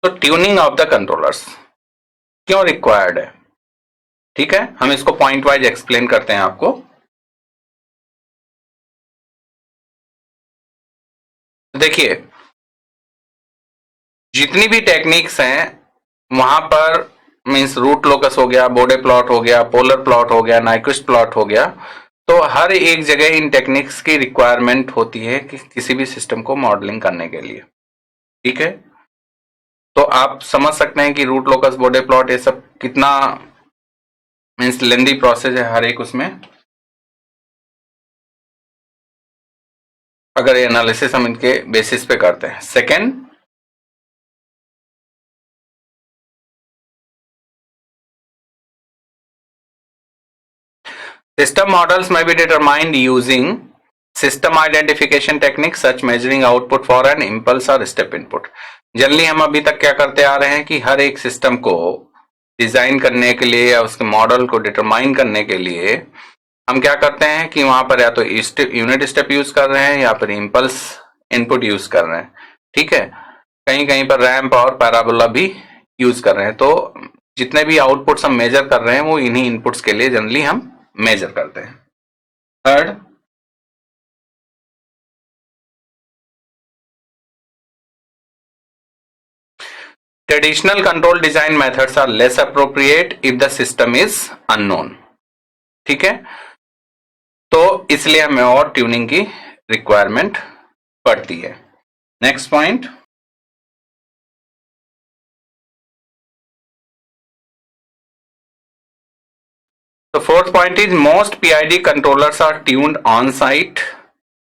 तो tuning of the controllers क्यों required है, ठीक है, हम इसको पॉइंट वाइज एक्सप्लेन करते हैं आपको। देखिए जितनी भी टेक्निक्स हैं वहां पर मींस रूट लोकस हो गया, बोडे प्लॉट हो गया, पोलर प्लॉट हो गया, नाइक्विस्ट प्लॉट हो गया, तो हर एक जगह इन टेक्निक्स की रिक्वायरमेंट होती है कि किसी भी सिस्टम को मॉडलिंग करने के लिए, ठीक है। तो आप समझ सकते हैं कि रूट लोकस, बोडे प्लॉट, ये सब कितना मींस लेंदी प्रोसेस है हर एक उसमें, अगर ये एनालिसिस हम इनके बेसिस पे करते हैं। Second, system models may be determined using system identification techniques such measuring output for an impulse or step input। Generally हम अभी तक क्या करते आ रहे हैं कि हर एक सिस्टम को डिजाइन करने के लिए या उसके मॉडल को डिटरमाइन करने के लिए हम क्या करते हैं कि वहां पर या तो यूनिट स्टेप यूज कर रहे हैं या फिर इम्पल्स इनपुट यूज कर रहे हैं, ठीक है। कहीं कहीं पर रैंप और पैराबोला भी यूज कर रहे हैं। तो जितने भी आउटपुट्स हम मेजर कर रहे हैं वो इन्हीं इनपुट्स के लिए जनरली हम मेजर करते हैं। Third, traditional control design methods are less appropriate if the system is unknown, ठीक है। तो इसलिए हमें और ट्यूनिंग की रिक्वायरमेंट पड़ती है। Next point, the fourth point is most PID controllers are tuned on site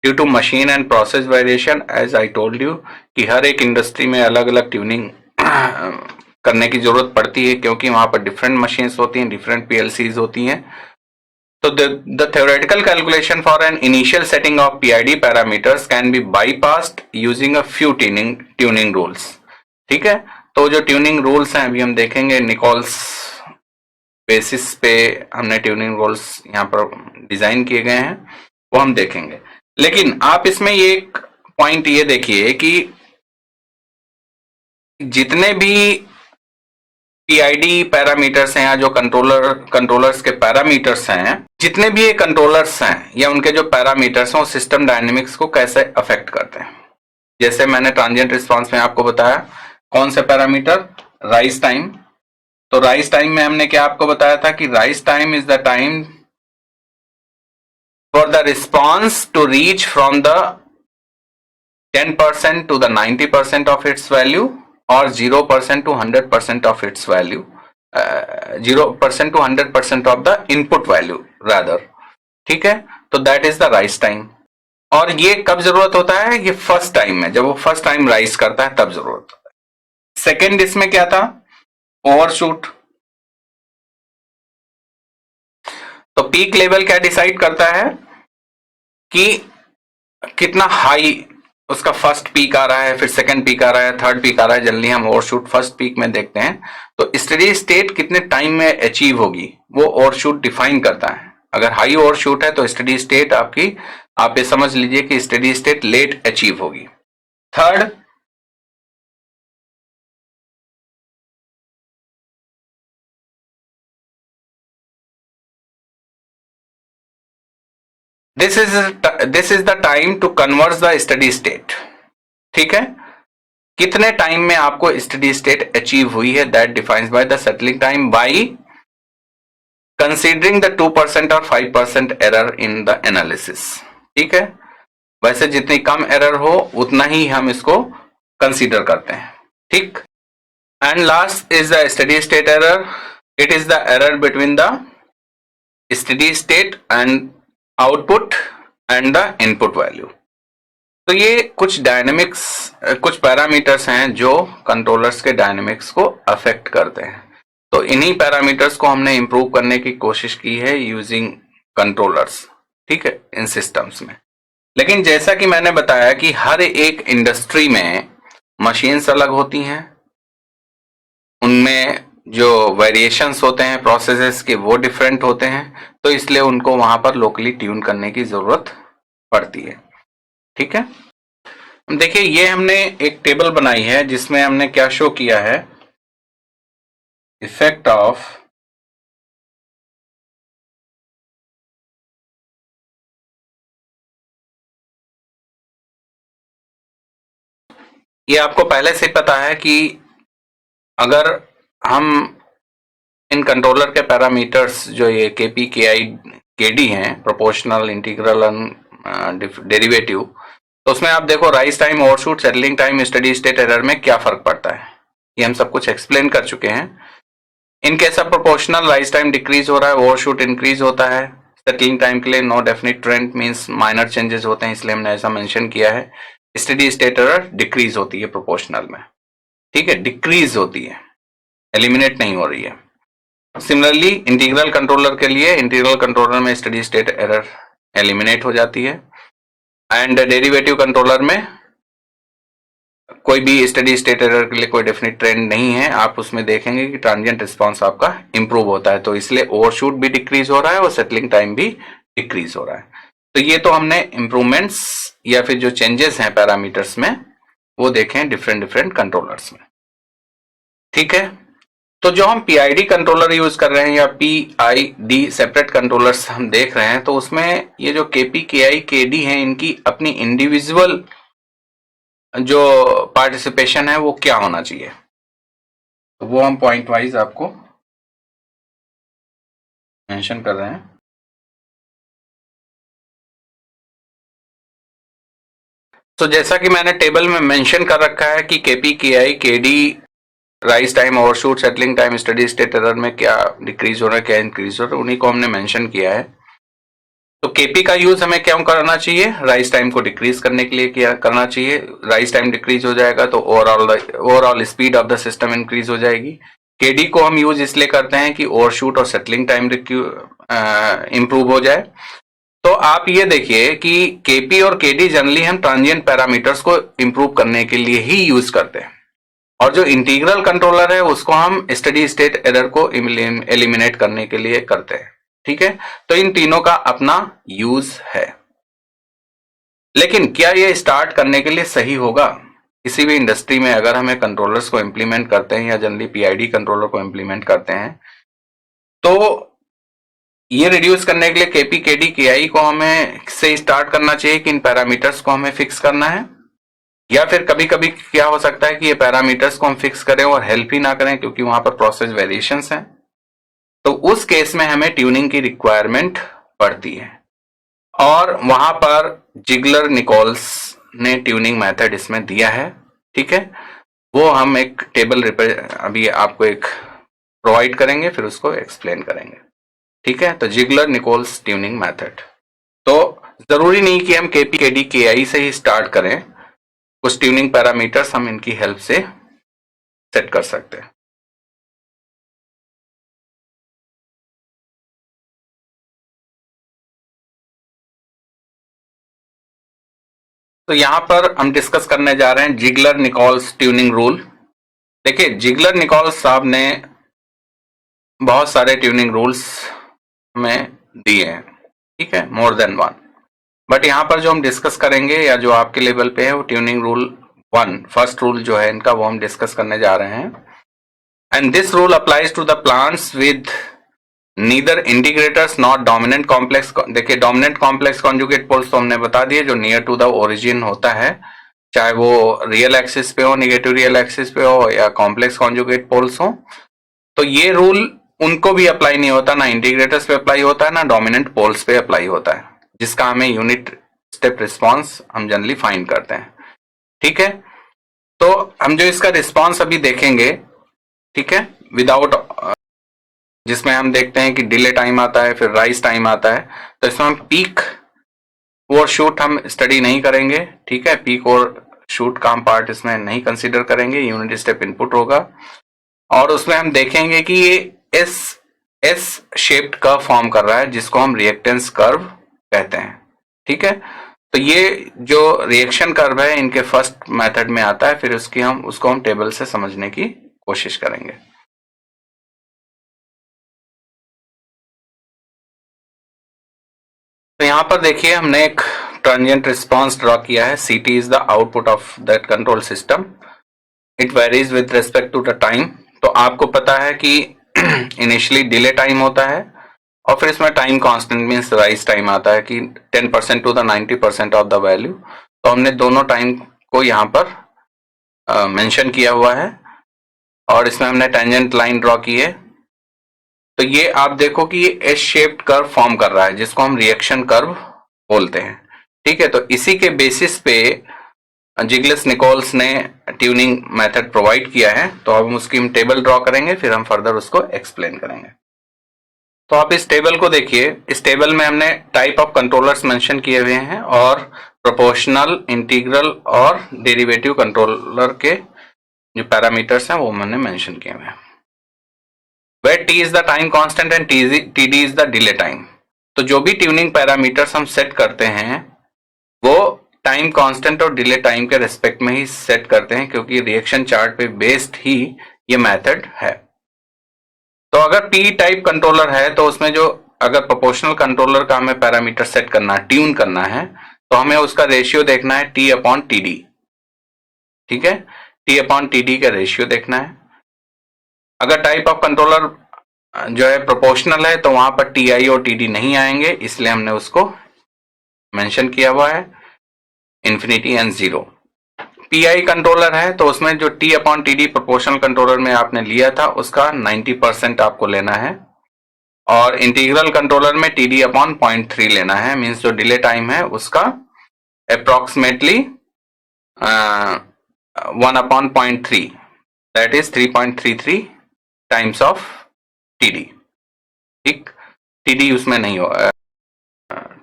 due to machine and process variation। as I told you कि हर एक इंडस्ट्री में अलग अलग ट्यूनिंग करने की जरूरत पड़ती है क्योंकि वहां पर डिफरेंट मशीन्स होती हैं, डिफरेंट PLCs होती हैं। तो the theoretical calculation for an initial setting of PID parameters can be bypassed using a few tuning rules, ठीक है। तो जो ट्यूनिंग रूल्स हैं अभी हम देखेंगे, निकोल्स बेसिस पे हमने ट्यूनिंग रूल्स यहाँ पर डिजाइन किए गए हैं, वो हम देखेंगे। लेकिन आप इसमें ये एक पॉइंट ये देखिए कि जितने भी पीआईडी पैरामीटर्स हैं या जो कंट्रोलर्स के पैरामीटर्स हैं, जितने भी ये कंट्रोलर्स हैं या उनके जो पैरामीटर्स हैं वो सिस्टम डायनेमिक्स को कैसे अफेक्ट करते हैं। जैसे मैंने ट्रांजिएंट रिस्पांस में आपको बताया कौन से पैरामीटर, राइज टाइम। तो राइज टाइम में हमने क्या आपको बताया था कि rise time is the time for the response to reach from the 10% to the 90% of its value और 0% to 100% of its value, 0% to 100% of the input value rather, ठीक है। तो that is the rise time. और ये कब जरूरत होता है, ये फर्स्ट टाइम में, जब वो फर्स्ट टाइम राइज करता है तब जरूरत होता है। सेकेंड इसमें क्या था, ओवरशूट। तो पीक लेवल क्या डिसाइड करता है कि कितना हाई उसका फर्स्ट पीक आ रहा है, फिर सेकंड पीक आ रहा है, थर्ड पीक आ रहा है। जनरली हम ओवरशूट फर्स्ट पीक में देखते हैं। तो स्टेडी स्टेट कितने टाइम में अचीव होगी वो ओवरशूट डिफाइन करता है। अगर हाई ओवरशूट है तो स्टेडी स्टेट आपकी, आप ये समझ लीजिए कि स्टेडी स्टेट लेट अचीव होगी। Third, this is the time to convert the steady state, ठीक है। कितने टाइम में आपको स्टेडी स्टेट अचीव हुई है, that defines by the settling time by considering the 2% और 5% एरर इन द एनालिसिस, ठीक है। वैसे जितनी कम एरर हो उतना ही हम इसको कंसीडर करते हैं, ठीक। And last is the steady state error. It is the error between the steady state and output and the input value. तो ये कुछ डायनेमिक्स, कुछ पैरामीटर्स हैं जो कंट्रोलर्स के डायनेमिक्स को अफेक्ट करते हैं। तो इन्हीं पैरामीटर्स को हमने इंप्रूव करने की कोशिश की है यूजिंग कंट्रोलर्स, ठीक है, इन सिस्टम्स में। लेकिन जैसा कि मैंने बताया कि हर एक इंडस्ट्री में मशीन्स अलग होती हैं, उनमें जो वेरिएशंस होते हैं प्रोसेसेस के वो डिफरेंट होते हैं, तो इसलिए उनको वहां पर लोकली ट्यून करने की जरूरत पड़ती है, ठीक है। देखिए ये हमने एक टेबल बनाई है जिसमें हमने क्या शो किया है, इफेक्ट ऑफ ये आपको पहले से पता है कि अगर हम इन कंट्रोलर के पैरामीटर्स जो ये केपी के आई के डी हैं, प्रोपोर्शनल, इंटीग्रल, डेरिवेटिव, तो उसमें आप देखो rise time, overshoot, settling time, steady state error में क्या फर्क पड़ता है, ये हम सब कुछ एक्सप्लेन कर चुके हैं। In case of proportional rise time decrease हो रहा है, ओवरशूट इंक्रीज होता है। सेटलिंग टाइम के लिए no definite trend means minor changes होते हैं, इसलिए हमने ऐसा मेंशन किया है। स्टेडी स्टेट एरर डिक्रीज होती है प्रोपोर्शनल में, ठीक है, डिक्रीज होती है, एलिमिनेट नहीं हो रही है। सिमिलरली इंटीग्रल कंट्रोलर के लिए, इंटीग्रल कंट्रोलर में स्टेडी स्टेट एरर एलिमिनेट हो जाती है, एंड डेरिवेटिव कंट्रोलर में कोई भी स्टेडी स्टेट एरर के लिए कोई डेफिनेट ट्रेंड नहीं है। आप उसमें देखेंगे कि ट्रांजिएंट रिस्पांस आपका इंप्रूव होता है, तो इसलिए ओवरशूट भी डिक्रीज हो रहा है और सेटलिंग टाइम भी डिक्रीज हो रहा है। तो ये तो हमने इंप्रूवमेंट्स या फिर जो चेंजेस हैं पैरामीटर्स में वो देखें डिफरेंट कंट्रोलर्स में, ठीक है। तो जो हम पीआईडी कंट्रोलर यूज कर रहे हैं या पीआईडी सेपरेट कंट्रोलर्स हम देख रहे हैं, तो उसमें ये जो केपी के आई के डी है, इनकी अपनी इंडिविजुअल जो पार्टिसिपेशन है वो क्या होना चाहिए, तो वो हम पॉइंट वाइज आपको मेंशन कर रहे हैं। तो जैसा कि मैंने टेबल में मेंशन कर रखा है कि केपी के आई के D rise time, overshoot, settling time, steady state error में क्या डिक्रीज हो रहा है, क्या इंक्रीज हो रहा है, उन्हीं को हमने मेंशन किया है। तो केपी का यूज हमें क्या करना चाहिए, राइज टाइम को डिक्रीज करने के लिए क्या करना चाहिए। राइज टाइम डिक्रीज हो जाएगा तो overall speed of the system increase हो जाएगी। केडी को हम यूज इसलिए करते हैं कि ओवरशूट और सेटलिंग टाइम इंप्रूव हो जाए। तो आप ये देखिए कि केपी और केडी जनरली हम ट्रांजिएंट पैरामीटर्स को इंप्रूव करने के लिए ही यूज करते हैं, और जो इंटीग्रल कंट्रोलर है उसको हम स्टेडी स्टेट एरर को एलिमिनेट करने के लिए करते हैं, ठीक है। तो इन तीनों का अपना यूज है, लेकिन क्या ये स्टार्ट करने के लिए सही होगा। किसी भी इंडस्ट्री में अगर हमें कंट्रोलर्स को इंप्लीमेंट करते हैं या जनरली पीआईडी कंट्रोलर को इंप्लीमेंट करते हैं, तो ये रिड्यूस करने के लिए केपी केडी केआई को हमें से स्टार्ट करना चाहिए कि इन पैरामीटर्स को हमें फिक्स करना है, या फिर कभी कभी क्या हो सकता है कि ये पैरामीटर्स को हम फिक्स करें और हेल्प ही ना करें क्योंकि वहां पर प्रोसेस वेरिएशंस हैं, तो उस केस में हमें ट्यूनिंग की रिक्वायरमेंट पड़ती है। और वहां पर जिगलर निकोल्स ने ट्यूनिंग मेथड इसमें दिया है, ठीक है। वो हम एक टेबल अभी आपको एक प्रोवाइड करेंगे, फिर उसको एक्सप्लेन करेंगे, ठीक है। तो जिगलर निकोल्स ट्यूनिंग मेथड, तो जरूरी नहीं कि हम केपी केडी केआई से ही स्टार्ट करें, कुछ ट्यूनिंग पैरामीटर्स हम इनकी हेल्प से सेट कर सकते हैं। तो यहां पर हम डिस्कस करने जा रहे हैं जिगलर निकोल्स ट्यूनिंग रूल। देखिए जिगलर निकोल्स साहब ने बहुत सारे ट्यूनिंग रूल्स हमें दिए हैं, ठीक है, मोर देन वन, बट यहां पर जो हम डिस्कस करेंगे या जो आपके लेवल पे है वो tuning rule one, first rule जो है इनका, वो हम डिस्कस करने जा रहे हैं। And this rule applies to the plants with neither integrators not dominant complex. देखिए डोमिनेंट कॉम्प्लेक्स कॉन्जुगेट पोल्स तो हमने बता दिए, जो नियर टू द ओरिजिन होता है, चाहे वो रियल एक्सिस पे हो, निगेटिव रियल एक्सिस पे हो, या कॉम्प्लेक्स कॉन्जुगेट पोल्स हो। तो ये रूल उनको भी अप्लाई नहीं होता, ना इंटीग्रेटर्स पे अप्लाई होता है, ना डोमिनेंट पोल्स पे अप्लाई होता है, जिसका हमें यूनिट स्टेप रिस्पॉन्स हम जनरली फाइंड करते हैं, ठीक है। तो हम जो इसका रिस्पॉन्स अभी देखेंगे, ठीक है, विदाउट, जिसमें हम देखते हैं कि डिले टाइम आता है, फिर राइज टाइम आता है, तो इसमें हम पीक और शूट हम स्टडी नहीं करेंगे, ठीक है। पीक और शूट का हम पार्ट इसमें नहीं कंसीडर करेंगे, यूनिट स्टेप इनपुट होगा, और उसमें हम देखेंगे कि ये एस शेप्ड कर्व फॉर्म कर रहा है, जिसको हम रिएक्टेंस कर्व कहते हैं, ठीक है। तो ये जो रिएक्शन कर्व है इनके फर्स्ट मेथड में आता है, फिर उसको हम टेबल से समझने की कोशिश करेंगे। तो यहां पर देखिए हमने एक ट्रांजिएंट रिस्पॉन्स ड्रॉ किया है, CT is the output of that control system, it varies with respect to the time. तो आपको पता है कि इनिशियली डिले टाइम होता है और फिर इसमें time constant means rise time आता है कि 10% to the 90% of the value. तो हमने दोनों टाइम को यहाँ पर मेंशन किया हुआ है और इसमें हमने टेंजेंट लाइन ड्रॉ की है। तो ये आप देखो कि ये एस शेप्ड कर्व फॉर्म कर रहा है जिसको हम रिएक्शन कर्व बोलते हैं, ठीक है। तो इसी के बेसिस पे जिग्लस निकोल्स ने ट्यूनिंग मेथड प्रोवाइड किया है। तो अब हम उसकी हम टेबल ड्रॉ करेंगे, फिर हम फर्दर उसको एक्सप्लेन करेंगे। तो आप इस टेबल को देखिए, इस टेबल में हमने टाइप ऑफ कंट्रोलर्स मेंशन किए हुए हैं और प्रोपोर्शनल, इंटीग्रल और डेरिवेटिव कंट्रोलर के जो पैरामीटर्स हैं वो मैंने मेंशन किए हुए हैं। Where t is the time constant and td is the delay time। तो जो भी ट्यूनिंग पैरामीटर्स हम सेट करते हैं वो टाइम कांस्टेंट और डिले टाइम के रेस्पेक्ट में ही सेट करते हैं, क्योंकि रिएक्शन चार्ट पे बेस्ड ही ये मेथड है। तो अगर पी टाइप कंट्रोलर है तो उसमें जो अगर प्रोपोर्शनल कंट्रोलर का हमें पैरामीटर सेट करना है, ट्यून करना है, तो हमें उसका रेशियो देखना है t अपॉन TD, ठीक है। t अपॉन TD का रेशियो देखना है। अगर टाइप ऑफ कंट्रोलर जो है प्रोपोर्शनल है तो वहां पर TI और TD नहीं आएंगे, इसलिए हमने उसको मेंशन किया हुआ है इंफिनिटी एंड 0। PI कंट्रोलर है तो उसमें जो T upon TD proportional controller में आपने लिया था उसका 90% आपको लेना है और इंटीग्रल कंट्रोलर में TD अपॉन 0.3 लेना है। मींस जो डिले टाइम है उसका approximately 1 upon 0.3 that is 3.33 times of TD, ठीक। TD उसमें नहीं होगा,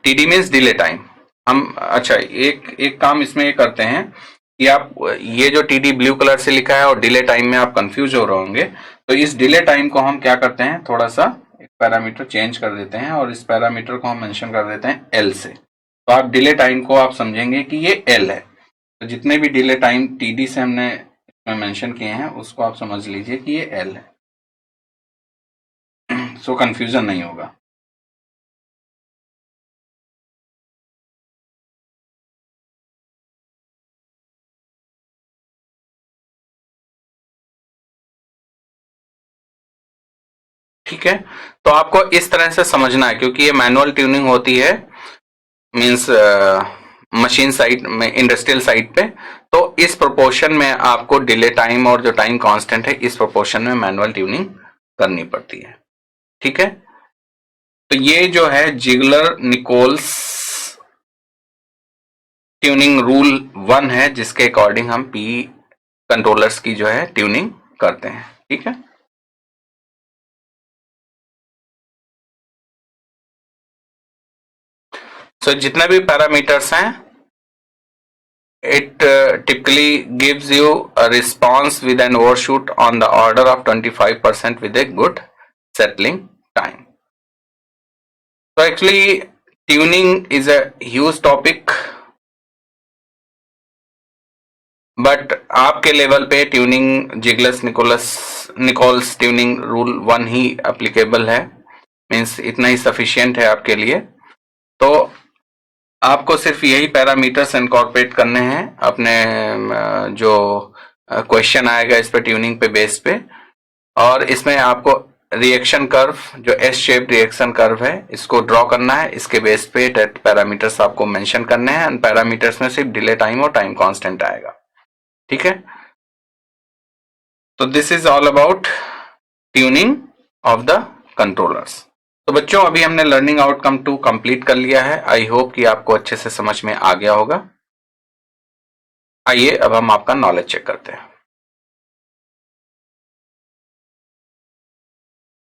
TD मीन्स डिले टाइम। हम अच्छा एक काम इसमें ये करते हैं कि आप ये जो TD ब्लू कलर से लिखा है और डिले टाइम में आप कंफ्यूज हो रहे होंगे, तो इस डिले टाइम को हम क्या करते हैं, थोड़ा सा एक पैरामीटर चेंज कर देते हैं और इस पैरामीटर को हम मेंशन कर देते हैं L से। तो आप डिले टाइम को आप समझेंगे कि ये L है। तो जितने भी डिले टाइम TD से हमने इसमें मेंशन किए हैं उसको आप समझ लीजिए कि ये L है, सो कंफ्यूजन नहीं होगा। ठीक है, तो आपको इस तरह से समझना है क्योंकि ये मैनुअल ट्यूनिंग होती है, मींस मशीन साइड में, इंडस्ट्रियल साइड पे। तो इस प्रोपोर्शन में आपको डिले टाइम और जो टाइम कांस्टेंट है इस प्रोपोर्शन में मैनुअल ट्यूनिंग करनी पड़ती है, ठीक है। तो ये जो है जिगलर निकोल्स ट्यूनिंग रूल 1 है जिसके अकॉर्डिंग हम पी कंट्रोलर्स की जो है ट्यूनिंग करते हैं, ठीक है। सो जितने भी पैरामीटर्स हैं it typically gives you a response with an overshoot on the order of 25% with a good settling time. So actually tuning is a huge topic, but आपके लेवल पे ट्यूनिंग जिग्लस निकोल्स ट्यूनिंग रूल 1 ही applicable है, means इतना ही sufficient है आपके लिए। तो आपको सिर्फ यही पैरामीटर्स इनकॉर्पोरेट करने हैं अपने जो क्वेश्चन आएगा इस पे ट्यूनिंग पे बेस पे, और इसमें आपको रिएक्शन कर्व जो एस शेप रिएक्शन कर्व है इसको ड्रॉ करना है। इसके बेस पे पैरामीटर्स आपको मेंशन करने हैं, एंड पैरामीटर्स में सिर्फ डिले टाइम और टाइम कांस्टेंट आएगा, ठीक है। तो this is all about tuning of the controllers. तो बच्चों अभी हमने लर्निंग आउटकम 2 कंप्लीट कर लिया है। आई होप कि आपको अच्छे से समझ में आ गया होगा। आइए अब हम आपका नॉलेज चेक करते हैं।